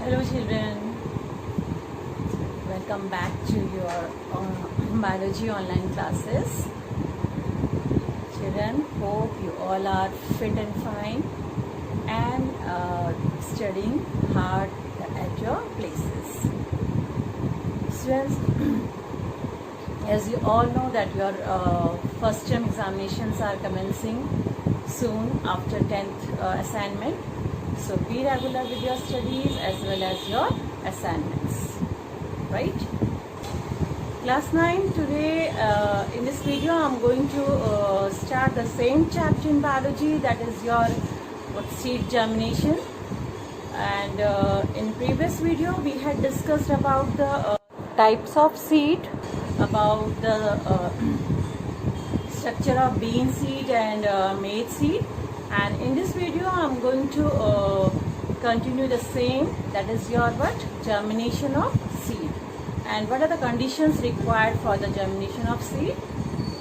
Hello children, welcome back to your biology online classes. Children, hope you all are fit and fine and studying hard at your places. Students, as you all know that your first term examinations are commencing soon after 10th assignment. So be regular with your studies as well as your assignments, right? Class 9, today in this video I'm going to start the same chapter in biology, that is your seed germination. And in previous video we had discussed about the types of seed, about the structure of bean seed and maize seed. And in this video I'm going to continue the same, that is your germination of seed, and what are the conditions required for the germination of seed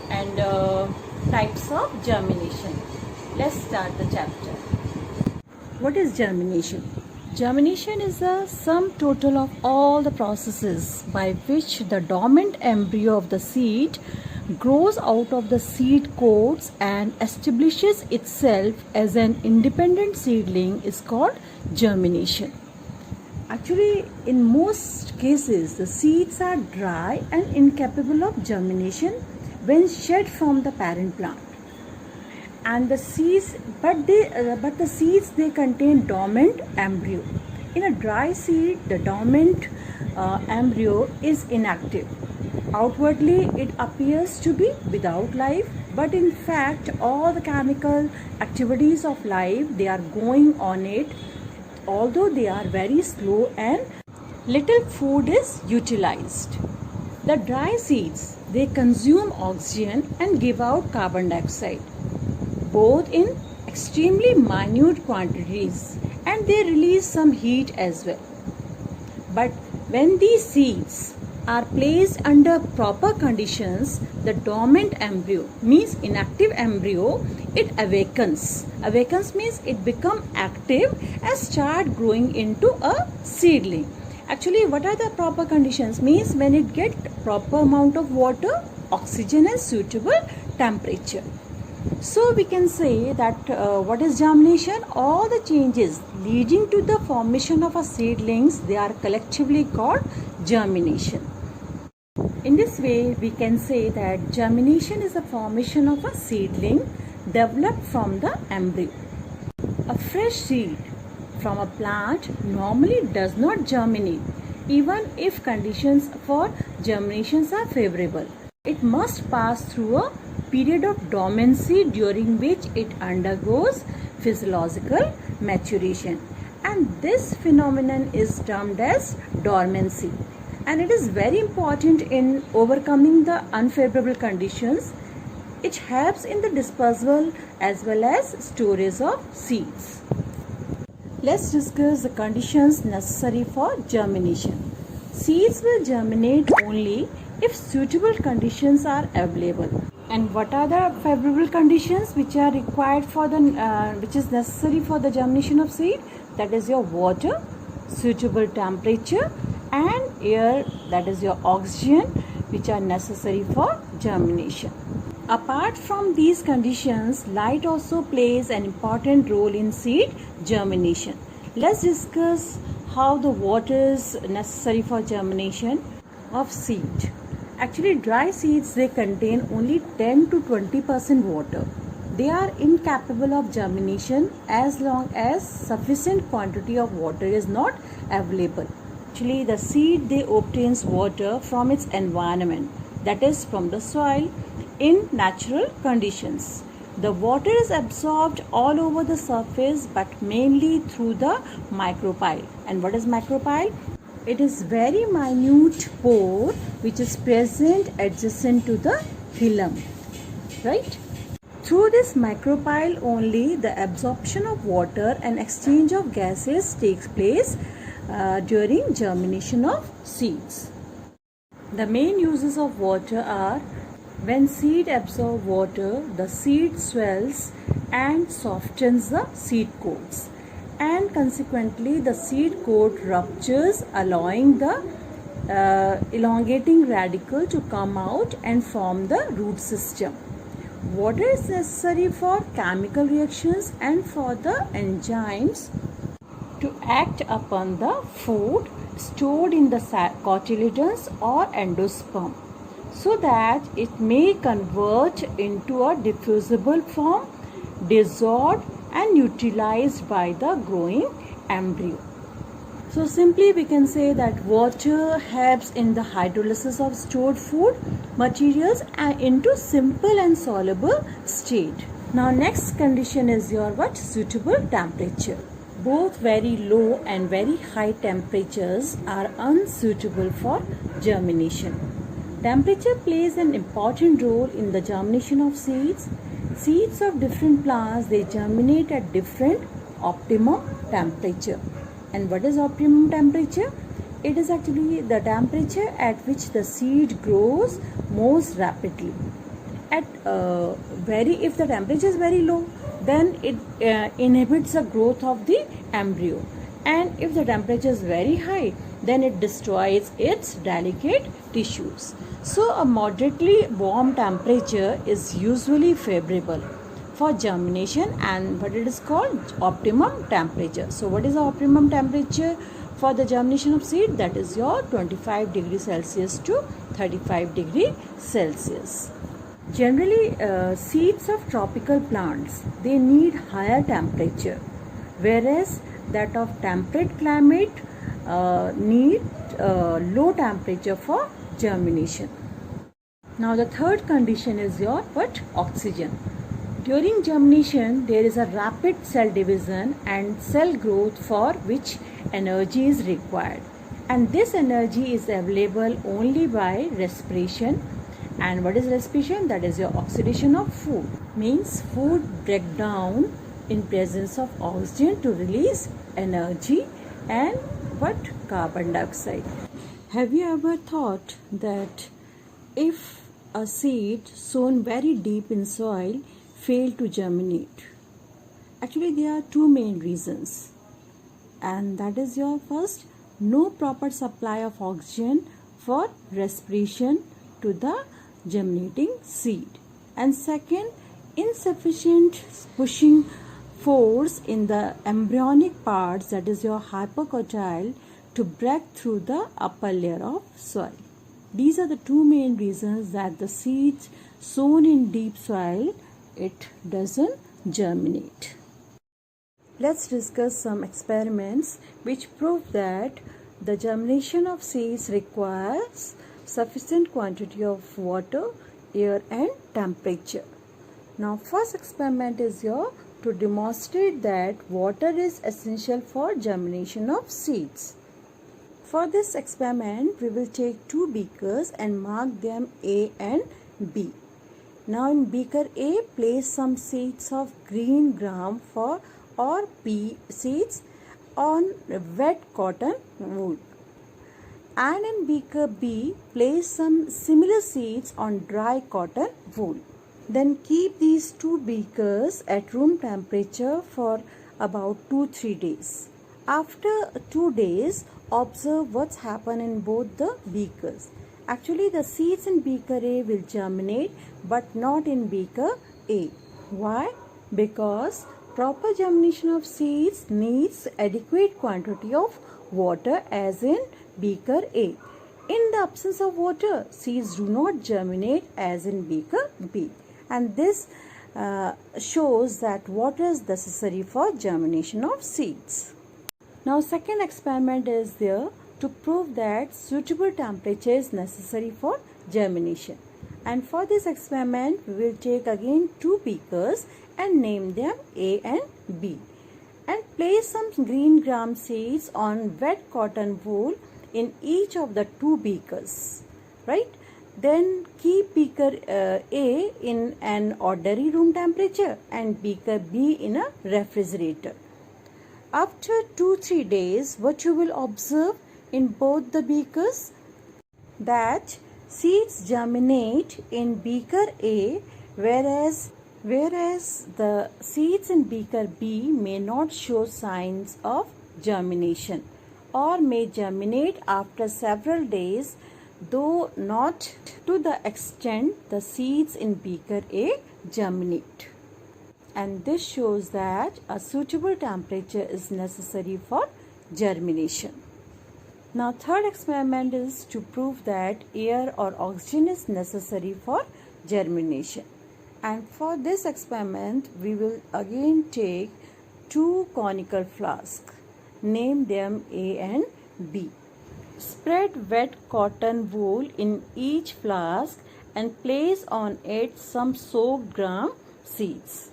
and types of germination. Let's start the chapter. What is germination? Germination is the sum total of all the processes by which the dormant embryo of the seed grows out of the seed coats and establishes itself as an independent seedling is called germination. Actually, in most cases, the seeds are dry and incapable of germination when shed from the parent plant. And the seeds, but the seeds they contain dormant embryo. In a dry seed, the dormant embryo is inactive. Outwardly, it appears to be without life, but in fact, all the chemical activities of life they are going on it, although they are very slow and little food is utilized. The dry seeds they consume oxygen and give out carbon dioxide, both in extremely minute quantities, and they release some heat as well. But when these seeds are placed under proper conditions, the dormant embryo, means inactive embryo, it awakens. Awakens means it becomes active and start growing into a seedling. Actually, what are the proper conditions? Means when it get proper amount of water, oxygen and suitable temperature. So we can say that what is germination? All the changes leading to the formation of a seedlings, they are collectively called germination. In this way, we can say that germination is the formation of a seedling developed from the embryo. A fresh seed from a plant normally does not germinate, even if conditions for germinations are favorable. It must pass through a period of dormancy during which it undergoes physiological maturation, and this phenomenon is termed as dormancy, and it is very important in overcoming the unfavorable conditions. It helps in the dispersal as well as storage of seeds. Let's discuss the conditions necessary for germination. Seeds will germinate only if suitable conditions are available. And what are the favorable conditions which are required for the which is necessary for the germination of seed? That is your water, suitable temperature, and air, that is your oxygen, which are necessary for germination. Apart from these conditions, light also plays an important role in seed germination. Let's discuss how the water is necessary for germination of seed. Actually, dry seeds they contain only 10 to 20% water. They are incapable of germination as long as sufficient quantity of water is not available. Actually, the seed they obtains water from its environment, that is from the soil, in natural conditions. The water is absorbed all over the surface, but mainly through the micropyle. And what is micropyle? It is very minute pore which is present adjacent to the hilum, right? Through this micropyle only the absorption of water and exchange of gases takes place during germination of seeds. The main uses of water are: when seed absorbs water, the seed swells and softens the seed coats. and consequently the seed coat ruptures, allowing the elongating radicle to come out and form the root system. Water is necessary for chemical reactions and for the enzymes to act upon the food stored in the cotyledons or endosperm, so that it may convert into a diffusible form, dissolved and utilized by the growing embryo. So simply we can say that water helps in the hydrolysis of stored food materials into simple and soluble state. Now next condition is your what? Suitable temperature. Both very low and very high temperatures are unsuitable for germination. Temperature plays an important role in the germination of seeds. Seeds of different plants, they germinate at different optimum temperature. And what is optimum temperature? It is actually the temperature at which the seed grows most rapidly. If the temperature is very low, then it inhibits the growth of the embryo, and if the temperature is very high, then it destroys its delicate tissues. So a moderately warm temperature is usually favorable for germination, and what it is called optimum temperature. So what is the optimum temperature for the germination of seed? That is your 25 degrees Celsius to 35 degrees Celsius. Generally, seeds of tropical plants, they need higher temperature, whereas that of temperate climate need low temperature for germination. Now the third condition is your what? Oxygen. During germination, there is a rapid cell division and cell growth for which energy is required, and this energy is available only by respiration. And what is respiration? That is your oxidation of food. Means food break down in presence of oxygen to release energy and what? Carbon dioxide. Have you ever thought that if a seed sown very deep in soil fail to germinate? Actually, there are two main reasons, and that is your first, no proper supply of oxygen for respiration to the germinating seed, and second, insufficient pushing force in the embryonic parts, that is your hypocotyl, to break through the upper layer of soil. These are the two main reasons that the seeds sown in deep soil, it doesn't germinate. Let's discuss some experiments which prove that the germination of seeds requires sufficient quantity of water, air and temperature. Now first experiment is here to demonstrate that water is essential for germination of seeds. For this experiment, we will take two beakers and mark them A and B. Now in beaker A, place some seeds of green gram or pea seeds on wet cotton wool. And in beaker B, place some similar seeds on dry cotton wool. Then keep these two beakers at room temperature for about 2-3 days. After 2 days, observe what's happened in both the beakers. Actually, the seeds in beaker A will germinate, but not in beaker A. Why? Because proper germination of seeds needs adequate quantity of water as in beaker A. In the absence of water, seeds do not germinate as in beaker B. And this shows that water is necessary for germination of seeds. Now second experiment is there to prove that suitable temperature is necessary for germination. And for this experiment, we will take again two beakers and name them A and B. And place some green gram seeds on wet cotton wool in each of the two beakers. Right? Then keep beaker A in an ordinary room temperature and beaker B in a refrigerator. After 2-3 days, what you will observe in both the beakers? That seeds germinate in beaker A, whereas whereas the seeds in beaker B may not show signs of germination or may germinate after several days, though not to the extent the seeds in beaker A germinate. And this shows that a suitable temperature is necessary for germination. Now, third experiment is to prove that air or oxygen is necessary for germination. And for this experiment, we will again take two conical flasks. Name them A and B. Spread wet cotton wool in each flask and place on it some soaked gram seeds.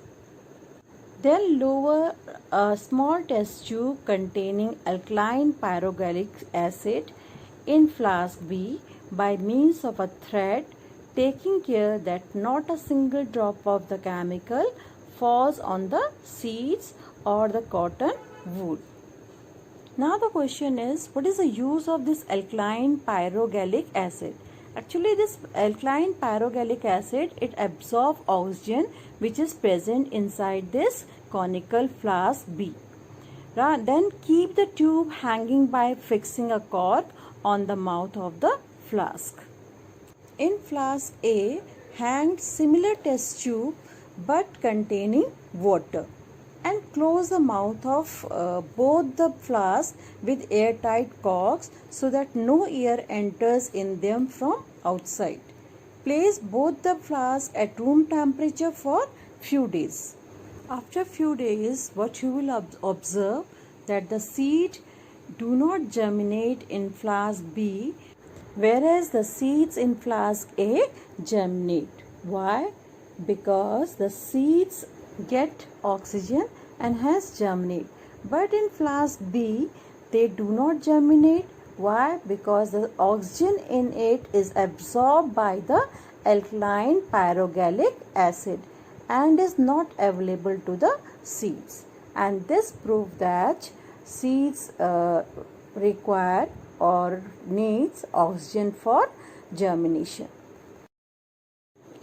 Then lower a small test tube containing alkaline pyrogallic acid in flask B by means of a thread, taking care that not a single drop of the chemical falls on the seeds or the cotton wool. Now the question is, what is the use of this alkaline pyrogallic acid? Actually, this alkaline pyrogallic acid, it absorbs oxygen which is present inside this conical flask B. Then keep the tube hanging by fixing a cork on the mouth of the flask. In flask A, hang similar test tube but containing water, and close the mouth of both the flasks with airtight corks so that no air enters in them from outside. Place both the flasks at room temperature for few days. After few days, what you will observe that the seed do not germinate in flask B, whereas the seeds in flask A germinate. Why? Because the seeds get oxygen and hence germinate, but in flask B they do not germinate. Why? Because the oxygen in it is absorbed by the alkaline pyrogallic acid and is not available to the seeds, and this proves that seeds require or needs oxygen for germination.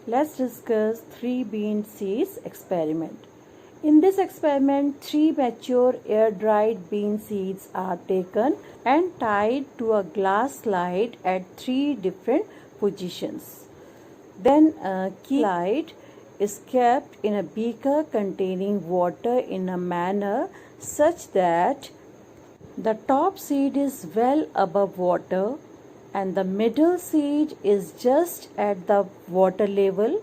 Let's discuss 3 bean seeds experiment. In this experiment, 3 mature air-dried bean seeds are taken and tied to a glass slide at 3 different positions. Then a key slide is kept in a beaker containing water in a manner such that the top seed is well above water and the middle seed is just at the water level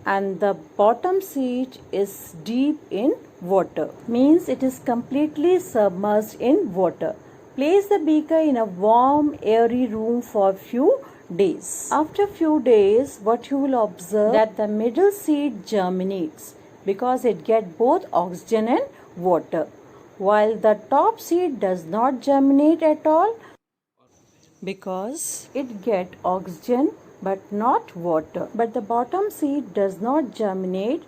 and the bottom seed is deep in water, means it is completely submerged in water. Place the beaker in a warm, airy room for few days. After few days, what you will observe that the middle seed germinates because it gets both oxygen and water, while the top seed does not germinate at all because it gets oxygen but not water. But the bottom seed does not germinate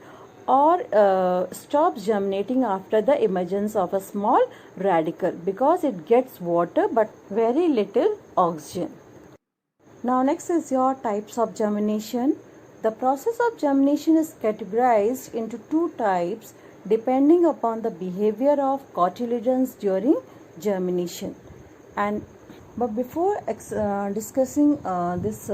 or stops germinating after the emergence of a small radical because it gets water but very little oxygen. Now next is your types of germination. The process of germination is categorized into 2 types depending upon the behavior of cotyledons during germination. But before discussing this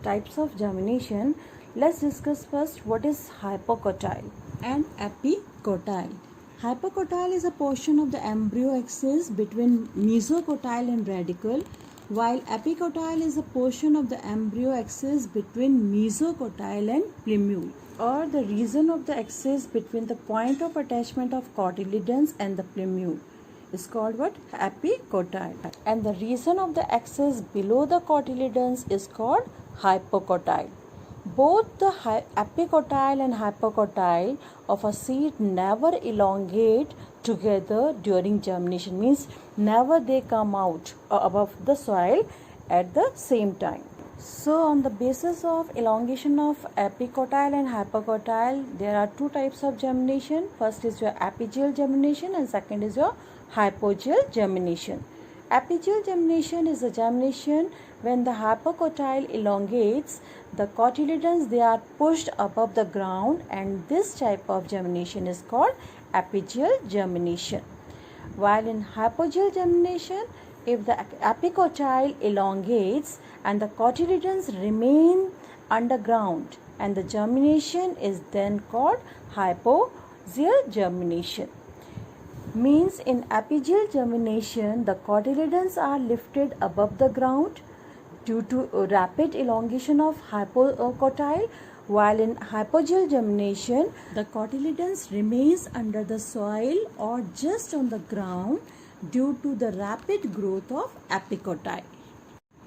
types of germination, let's discuss first what is hypocotyle and epicotyle. Hypocotyle is a portion of the embryo axis between mesocotyle and radicle, while epicotyle is a portion of the embryo axis between mesocotyle and plumule, or the region of the axis between the point of attachment of cotyledons and the plumule is called what? Epicotyle. And the region of the axis below the cotyledons is called hypocotyle. Both the epicotyle and hypocotyle of a seed never elongate together during germination, means never they come out above the soil at the same time. So on the basis of elongation of epicotyle and hypocotyle, there are 2 types of germination. First is your apigeal germination and second is your hypogeal germination. Apigeal germination is a germination when the hypocotyle elongates the cotyledons. They are pushed above the ground, and this type of germination is called apigeal germination. While in hypogeal germination, if the apicotyle elongates and the cotyledons remain underground, and the germination is then called hypogeal germination. Means in apigeal germination, the cotyledons are lifted above the ground due to rapid elongation of hypocotyle, while in hypogeal germination, the cotyledons remains under the soil or just on the ground due to the rapid growth of apicotyle.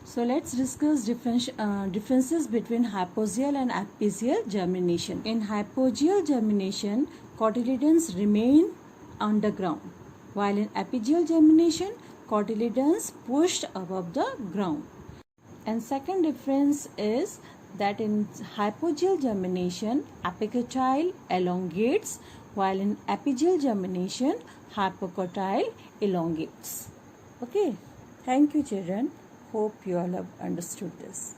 So let's discuss differences between hypogeal and apigeal germination. In hypogeal germination, cotyledons remain underground, while in apigeal germination, cotyledons pushed above the ground. And second difference is that in hypogeal germination, apicotyle elongates, while in apigeal germination, hypocotyle elongates. Okay, thank you children. Hope you all have understood this.